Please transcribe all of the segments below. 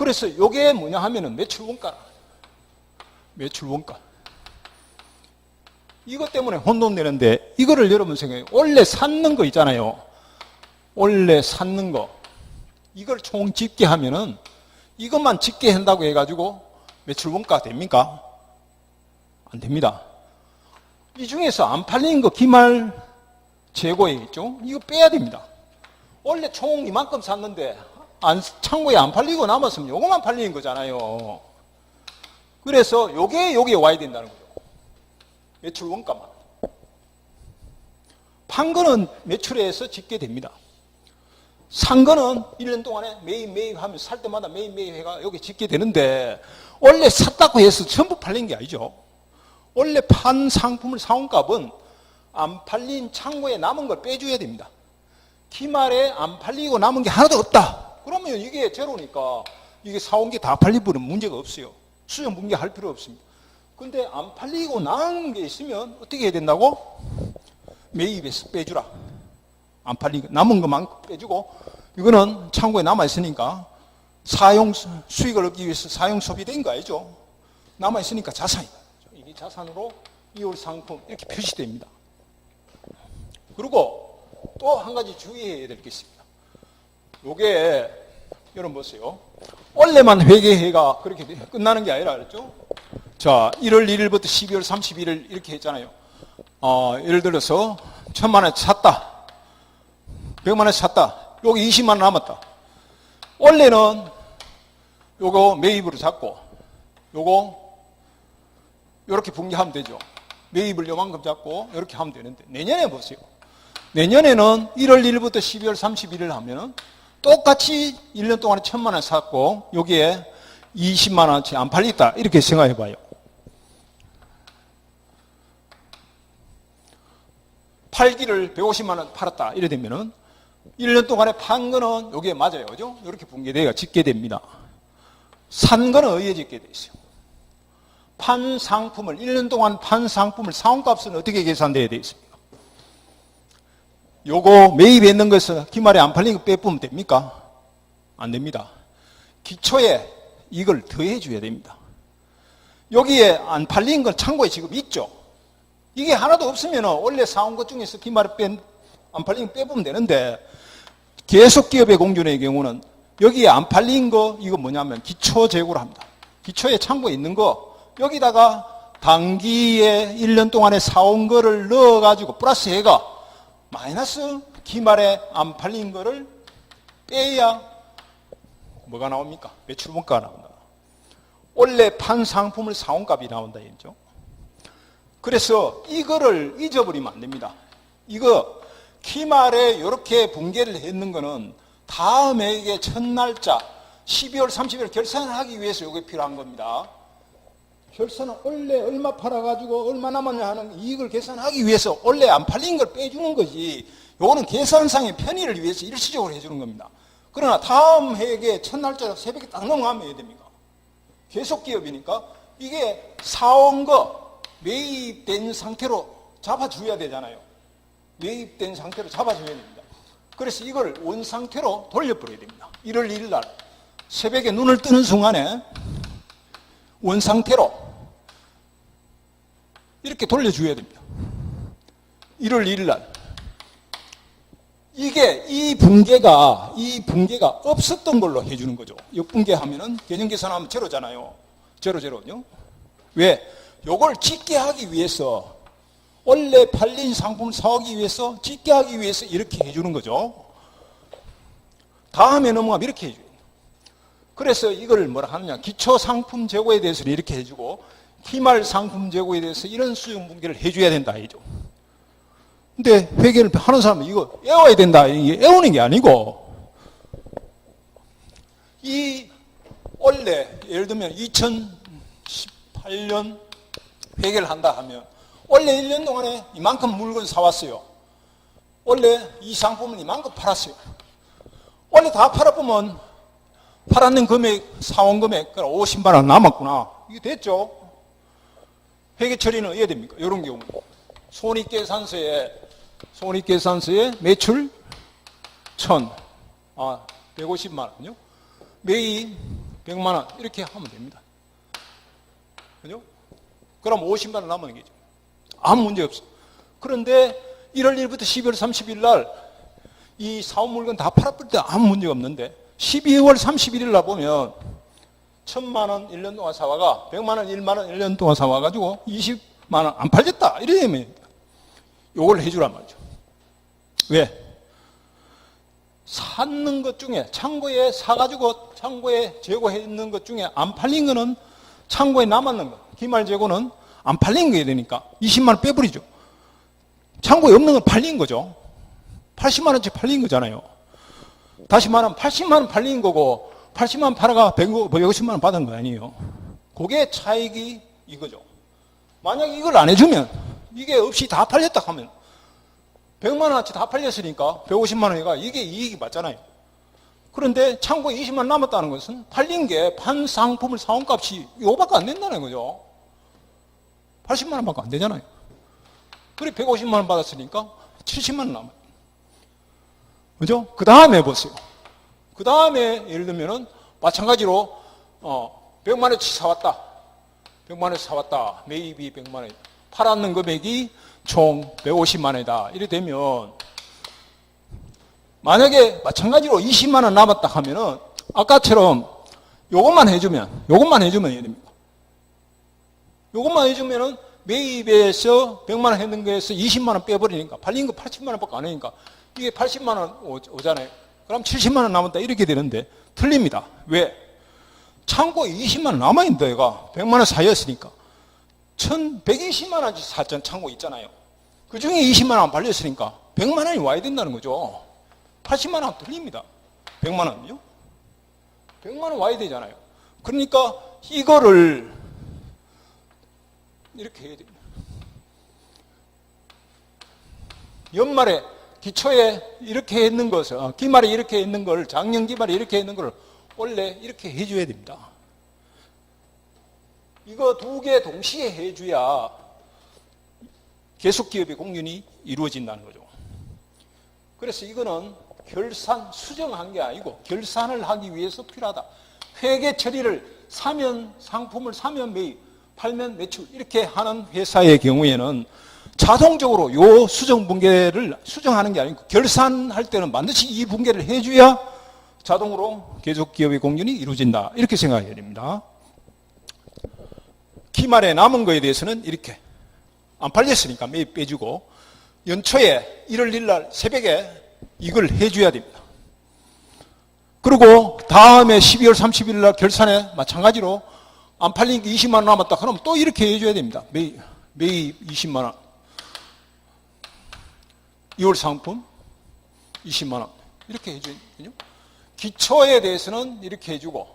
그래서 이게 뭐냐 하면은 매출 원가. 매출 원가. 이것 때문에 혼돈 내는데, 이거를 여러분 생각해요. 원래 샀는 거 있잖아요. 원래 샀는 거. 이걸 총 집계하면은 이것만 집계한다고 해가지고 매출 원가 됩니까? 안 됩니다. 이 중에서 안 팔린 거 기말 재고에 있죠? 이거 빼야 됩니다. 원래 총 이만큼 샀는데 창고에 안 팔리고 남았으면 요거만 팔리는 거잖아요. 그래서 요게 와야 된다는 거죠. 매출 원가만. 판 거는 매출에서 집계됩니다. 산 거는 1년 동안에 매입 하면 살 때마다 매입 해가 여기 집계되는데, 원래 샀다고 해서 전부 팔린 게 아니죠. 원래 판 상품을 사온 값은 안 팔린 창고에 남은 걸 빼줘야 됩니다. 기말에 안 팔리고 남은 게 하나도 없다. 그러면 이게 제로니까 이게 사온 게 다 팔리면 문제가 없어요. 수정 분개할 필요 없습니다. 근데 안 팔리고 남은 게 있으면 어떻게 해야 된다고? 매입에서 빼주라. 안 팔리고 남은 것만 빼주고, 이거는 창고에 남아있으니까 사용 수익을 얻기 위해서 사용 소비된 거 아니죠? 남아있으니까 자산이다. 이게 자산으로 이월 상품 이렇게 표시됩니다. 그리고 또 한 가지 주의해야 될 게 있습니다. 요게 여러분 보세요. 원래만 회계해가 그렇게 끝나는 게 아니라 그랬죠? 자, 1월 1일부터 12월 31일 이렇게 했잖아요. 예를 들어서 1000만 원 샀다. 100만 원 샀다. 여기 20만 원 남았다. 원래는 요거 매입으로 잡고 요거 요렇게 분기하면 되죠. 매입을 요만큼 잡고 요렇게 하면 되는데, 내년에 보세요. 내년에는 1월 1일부터 12월 31일 하면은 똑같이 1년 동안에 1000만 원 샀고 여기에 20만 원치 안 팔렸다. 이렇게 생각해 봐요. 팔기를 150만 원 팔았다. 이래 되면은 1년 동안에 판 거는 여기에 맞아요. 그죠? 이렇게 분계되어 집계됩니다. 산 거는 어디에 집계되어 있어요? 판 상품을, 1년 동안 판 상품을 사온 값은 어떻게 계산되어야 되어 있습니까? 요거 매입했는 것은 기말에 안 팔린 거 빼보면 됩니까? 안 됩니다. 기초에 이걸 더해 줘야 됩니다. 여기에 안 팔린 건 창고에 지금 있죠. 이게 하나도 없으면 원래 사온 것 중에서 기말에 안 팔린 거 빼보면 되는데, 계속 기업의 공존의 경우는 여기에 안 팔린 거, 이거 뭐냐면 기초 재고를 합니다. 기초에 창고에 있는 거 여기다가 단기에 1년 동안에 사온 거를 넣어가지고 플러스 해가 마이너스 기말에 안 팔린 거를 빼야 뭐가 나옵니까? 매출 원가가 나온다. 원래 판 상품을 사온 값이 나온다 했죠. 그래서 이거를 잊어버리면 안 됩니다. 이거 기말에 이렇게 분계를 했는 거는 다음 해의 첫날짜 12월 30일 결산을 하기 위해서 이게 필요한 겁니다. 결산은 원래 얼마 팔아가지고 얼마 남았냐 하는 이익을 계산하기 위해서 원래 안 팔린 걸 빼주는 거지, 요거는 계산상의 편의를 위해서 일시적으로 해주는 겁니다. 그러나 다음 해의 첫날짜 새벽에 딱 넘어가면 해야 됩니까? 계속 기업이니까 이게 사온 거 매입된 상태로 잡아줘야 되잖아요. 매입된 상태로 잡아줘야 됩니다. 그래서 이걸 원 상태로 돌려버려야 됩니다. 1월 1일 날 새벽에 눈을 뜨는 순간에 원 상태로 이렇게 돌려줘야 됩니다. 1월 1일 날. 이게 이 분계가 없었던 걸로 해주는 거죠. 역분계하면은 개념계산하면 제로잖아요. 제로죠. 왜? 요걸 집계하기 위해서, 원래 팔린 상품을 사오기 위해서, 집계하기 위해서 이렇게 해주는 거죠. 다음에 넘어가면 이렇게 해줘요. 그래서 이걸 뭐라 하느냐, 기초 상품 재고에 대해서는 이렇게 해주고 기말 상품 재고에 대해서 이런 수용 분계를 해줘야 된다 이죠. 근데 회계를 하는 사람은 이거 외워야 된다, 이게 외우는 게 아니고, 이 원래 예를 들면 2018년 회계를 한다 하면 원래 1년 동안에 이만큼 물건 사왔어요. 원래 이 상품은 이만큼 팔았어요. 원래 다 팔아보면 팔았는 금액, 사온 금액 50만 원 남았구나. 이게 됐죠. 회계 처리는 어떻게 됩니까? 이런 경우 손익계산서에 매출 150만 원요. 매입 100만 원 이렇게 하면 됩니다. 그죠? 그럼 50만 원 남는 거죠. 아무 문제 없어. 그런데 1월 1일부터 12월 30일 날 이 사업 물건 다 팔아버릴 때 아무 문제가 없는데 12월 31일 날 보면 1000만 원 1년 동안 사와가 100만 원 1만 원 1년 동안 사와가지고 20만 원 안 팔렸다. 이러면 요걸 해주란 말이죠. 왜? 샀는 것 중에 창고에 사가지고 창고에 재고해 있는 것 중에 안 팔린 거는 창고에 남았는 거 기말 재고는 안 팔린 거야 되니까 20만 원 빼버리죠. 창고에 없는 건 팔린 거죠. 80만 원치 팔린 거잖아요. 다시 말하면 80만 원 팔린 거고 80만 원 팔아가 150만 원 받은 거 아니에요. 그게 차익이 이거죠. 만약에 이걸 안 해주면 이게 없이 다 팔렸다 하면 100만 원어치 다 팔렸으니까 150만 원이가 이게 이익이 맞잖아요. 그런데 창고에 20만 원 남았다는 것은 팔린 게 판 상품을 사온 값이 이거밖에 안 된다는 거죠. 80만 원밖에 안 되잖아요. 그래 150만 원 받았으니까 70만 원 남아요. 그죠? 그 다음에 보세요. 그 다음에 예를 들면은 마찬가지로 100만 원치 사왔다. 100만 원치 사왔다. 매입이 100만 원. 팔았는 금액이 총 150만 원이다. 이래 되면 만약에 마찬가지로 20만 원 남았다 하면은 아까처럼 요것만 해주면 됩니다. 요것만 해주면은 매입에서 100만 원 했는 거에서 20만 원 빼버리니까 팔린 거 80만 원밖에 안 하니까 이게 80만 원 오잖아요. 그럼 70만 원 남았다 이렇게 되는데 틀립니다. 왜? 창고에 20만 원 남아있는데 얘가 100만 원 사였으니까 120만 원치 샀던 창고 있잖아요. 그 중에 20만 원 안 팔렸으니까 100만 원이 와야 된다는 거죠. 80만 원 틀립니다. 100만 원요? 100만 원 와야 되잖아요. 그러니까 이거를 이렇게 해야 됩니다. 연말에 기초에 이렇게 있는 것을 기말에 이렇게 있는 걸 작년 기말에 이렇게 있는 걸 원래 이렇게 해줘야 됩니다. 이거 두 개 동시에 해줘야 계속기업의 공연이 이루어진다는 거죠. 그래서 이거는 결산 수정한 게 아니고 결산을 하기 위해서 필요하다. 회계 처리를 사면 상품을 사면 매입, 팔면 매출 이렇게 하는 회사의 경우에는 자동적으로 요 수정 분계를 수정하는 게 아니고 결산할 때는 반드시 이 분계를 해줘야 자동으로 계속기업의 공연이 이루어진다. 이렇게 생각해야 됩니다. 기말에 남은 거에 대해서는 이렇게 안 팔렸으니까 매입 빼주고 연초에 1월 1일 날 새벽에 이걸 해줘야 됩니다. 그리고 다음에 12월 30일 날 결산에 마찬가지로 안 팔린 게 20만 원 남았다. 그럼 또 이렇게 해줘야 됩니다. 매입 20만 원. 2월 상품 20만 원. 이렇게 해줘야거든요. 기초에 대해서는 이렇게 해주고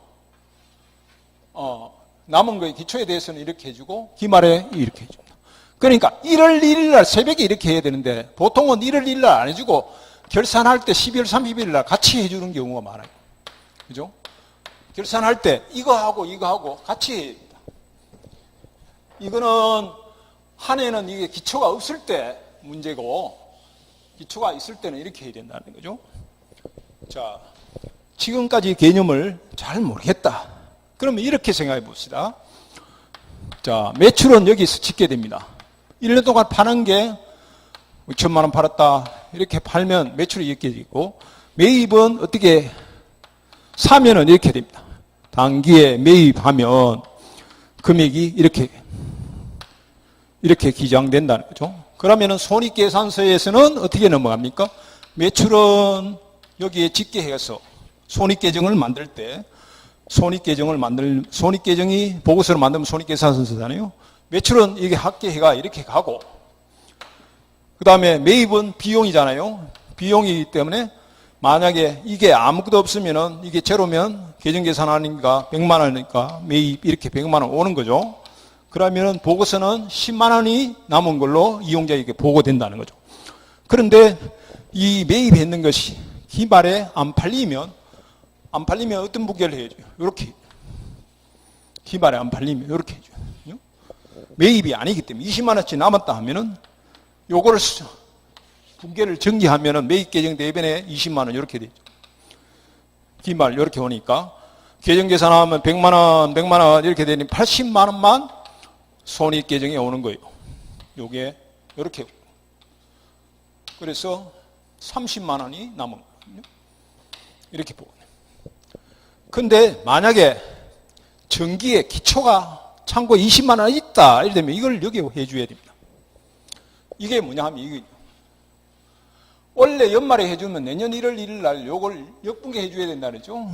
남은 거에 기초에 대해서는 이렇게 해주고 기말에 이렇게 해줍니다. 그러니까 1월 1일 날 새벽에 이렇게 해야 되는데 보통은 1월 1일 날 안 해주고 결산할 때 12월 30일 날 같이 해주는 경우가 많아요. 그죠? 결산할 때 이거하고 같이 해야 됩니다. 이거는 한 해는 이게 기초가 없을 때 문제고 기초가 있을 때는 이렇게 해야 된다는 거죠. 자, 지금까지 개념을 잘 모르겠다. 그러면 이렇게 생각해 봅시다. 자, 매출은 여기서 짓게 됩니다. 1년 동안 파는 게 2천만 원 팔았다. 이렇게 팔면 매출이 이렇게 있고 매입은 어떻게 사면은 이렇게 됩니다. 단기에 매입하면 금액이 이렇게 기장된다는 거죠. 그러면은 손익계산서에서는 어떻게 넘어갑니까? 매출은 여기에 집계해서 손익계정을 만들 때 손익계정이 보고서를 만들면 손익계산서잖아요. 매출은 이게 합계해가 이렇게 가고 그 다음에 매입은 비용이잖아요. 비용이기 때문에 만약에 이게 아무것도 없으면은 이게 제로면 계정계산하니까 100만 원이니까 매입 이렇게 100만 원 오는 거죠. 그러면은 보고서는 10만 원이 남은 걸로 이용자에게 보고된다는 거죠. 그런데 이 매입했는 것이 기말에 안 팔리면 어떤 분계를 해줘요? 이렇게. 기말에 안 팔리면 이렇게 해줘요. 매입이 아니기 때문에 20만 원치 남았다 하면은 요거를 분계를 정리하면은 매입 계정 대변에 20만 원 이렇게 되죠. 기말 이렇게 오니까 계정 계산하면 100만 원, 100만 원 이렇게 되니 80만 원만 손익 계정에 오는 거예요. 요게 이렇게. 그래서 30만 원이 남은 거거든요. 이렇게 보거든요. 근데 만약에 전기에 기초가 창고에 20만 원 있다 이러면 이걸 여기 해줘야 됩니다. 이게 뭐냐 하면 이게 원래 연말에 해주면 내년 1월 1일 날 요걸 역분계 해줘야 된다 그러죠.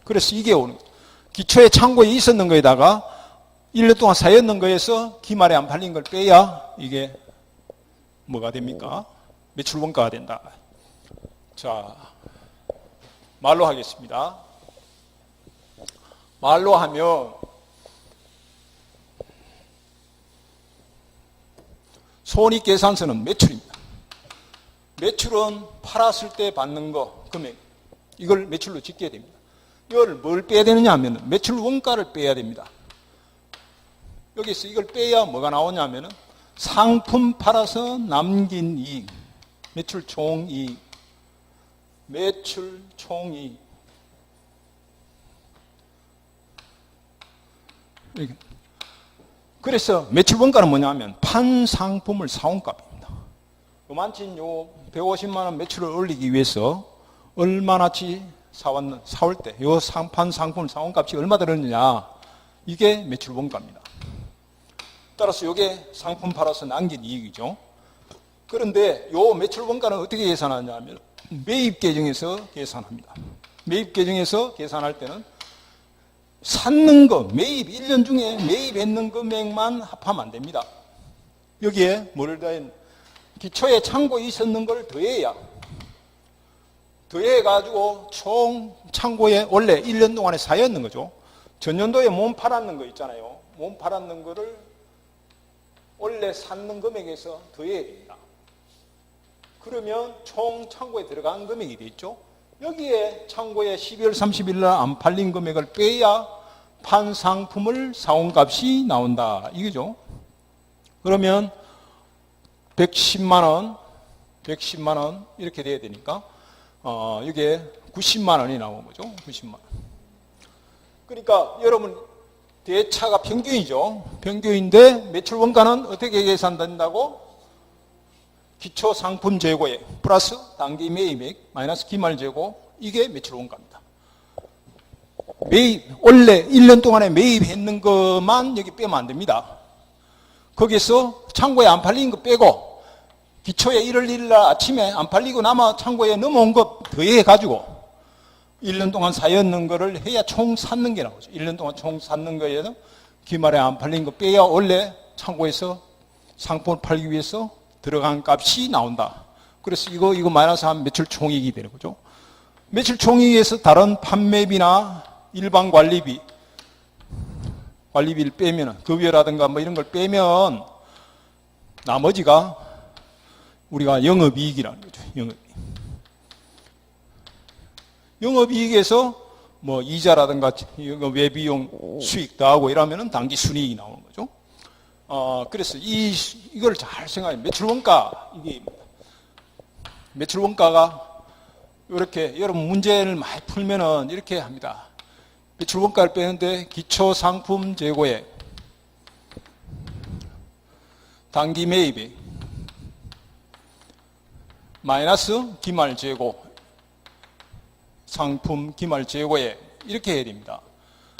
그래서 이게 오는 거예요. 기초에 창고에 있었는 거에다가 1년 동안 쌓였는 거에서 기말에 안 팔린 걸 빼야 이게 뭐가 됩니까? 매출 원가가 된다. 자, 말로 하겠습니다. 말로 하면 손익계산서는 매출입니다. 매출은 팔았을 때 받는 거 금액 이걸 매출로 짓게 됩니다. 이걸 뭘 빼야 되느냐 하면 매출 원가를 빼야 됩니다. 여기서 이걸 빼야 뭐가 나오냐 하면 상품 팔아서 남긴 이익, 매출 총이익, 매출 총이익. 그래서 매출 원가는 뭐냐 하면 판 상품을 사온 값입니다. 요만친 요 150만 원 매출을 올리기 위해서 얼마나치 사올 때 요 판 상품을 사온 값이 얼마 들었느냐 이게 매출 원가입니다. 따라서 이게 상품 팔아서 남긴 이익이죠. 그런데 요 매출 원가는 어떻게 계산하냐 하면 매입 계정에서 계산합니다. 매입 계정에서 계산할 때는 샀는 거, 매입 1년 중에 매입했는 금액만 합하면 안 됩니다. 여기에 뭐를 더해 기초에 창고에 있었는 걸 더해가지고 총 창고에 원래 1년 동안에 쌓였는 거죠. 전년도에 몸 팔았는 거 있잖아요. 몸 팔았는 거를 원래 샀는 금액에서 더해야 됩니다. 그러면 총 창고에 들어간 금액이 되겠죠. 여기에 창고에 12월 30일 날 안 팔린 금액을 빼야 판 상품을 사온 값이 나온다. 이거죠. 그러면 110만 원 이렇게 돼야 되니까 이게 90만 원이 나온 거죠. 90만 원. 그러니까 여러분 대차가 평균이죠. 평균인데 매출 원가는 어떻게 계산된다고? 기초 상품 재고액 플러스 단기 매입액 마이너스 기말 재고 이게 매출 원가입니다. 매입 원래 1년 동안에 매입했는 것만 여기 빼면 안 됩니다. 거기서 창고에 안 팔린 거 빼고 기초에 1월 1일 날 아침에 안 팔리고 남아 창고에 넘어온 거 더해 가지고 1년 동안 쌓였는 거를 해야 총 샀는 게 나오죠. 1년 동안 총 샀는 거에서 기말에 안 팔린 거 빼야 원래 창고에서 상품을 팔기 위해서 들어간 값이 나온다. 그래서 이거 마이너스 하면 매출 총이익이 되는 거죠. 매출 총이익에서 다른 판매비나 일반 관리비를 빼면 급여라든가 뭐 이런 걸 빼면 나머지가 우리가 영업이익이라는 거죠. 영업이익에서 뭐 이자라든가 외비용 수익 더하고 이러면은 단기 순이익이 나오는 거죠. 그래서 이걸 잘 생각해. 매출 원가, 이게 매출 원가가 이렇게 여러분 문제를 많이 풀면은 이렇게 합니다. 매출 원가를 빼는데 기초 상품 재고액, 단기 매입액, 마이너스 기말 재고, 상품 기말 재고액 이렇게 해야 됩니다.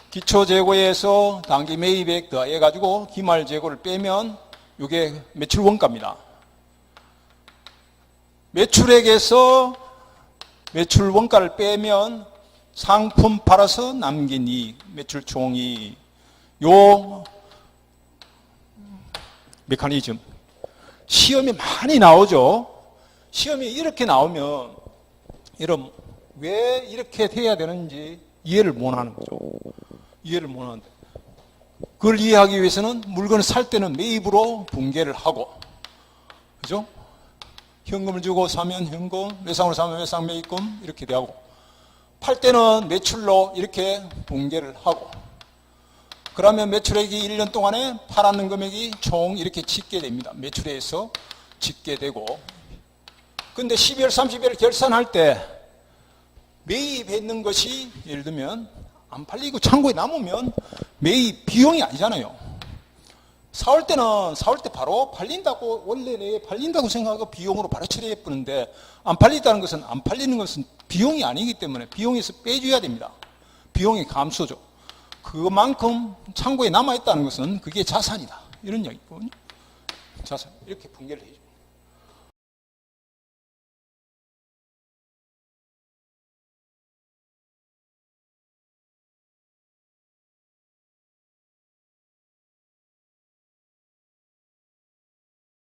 기초 재고에서 단기 매입액 더해가지고 기말 재고를 빼면 이게 매출 원가입니다. 매출액에서 매출 원가를 빼면 상품 팔아서 남긴 이익, 매출 총이익. 요 메커니즘 시험에 많이 나오죠. 시험이 이렇게 나오면 여러분 왜 이렇게 해야 되는지 이해를 못하는 거죠. 이해를 못하는데 그걸 이해하기 위해서는 물건을 살 때는 매입으로 분개를 하고, 그죠? 현금을 주고 사면 현금, 외상으로 사면 외상 매입금 이렇게 되고, 팔 때는 매출로 이렇게 분개를 하고, 그러면 매출액이 1년 동안에 팔았는 금액이 총 이렇게 짓게 됩니다. 매출에서 짓게 되고, 근데 12월 30일 결산할 때 매입했는 것이 예를 들면 안 팔리고 창고에 남으면 매입 비용이 아니잖아요. 사올 때 바로 팔린다고, 원래 내 팔린다고 생각하고 비용으로 바로 처리해 뿌는데, 안 팔린다는 것은, 안 팔리는 것은 비용이 아니기 때문에 비용에서 빼줘야 됩니다. 비용이 감소죠. 그만큼 창고에 남아있다는 것은 그게 자산이다. 이런 이야기거든요. 자산. 이렇게 분개를 해줘.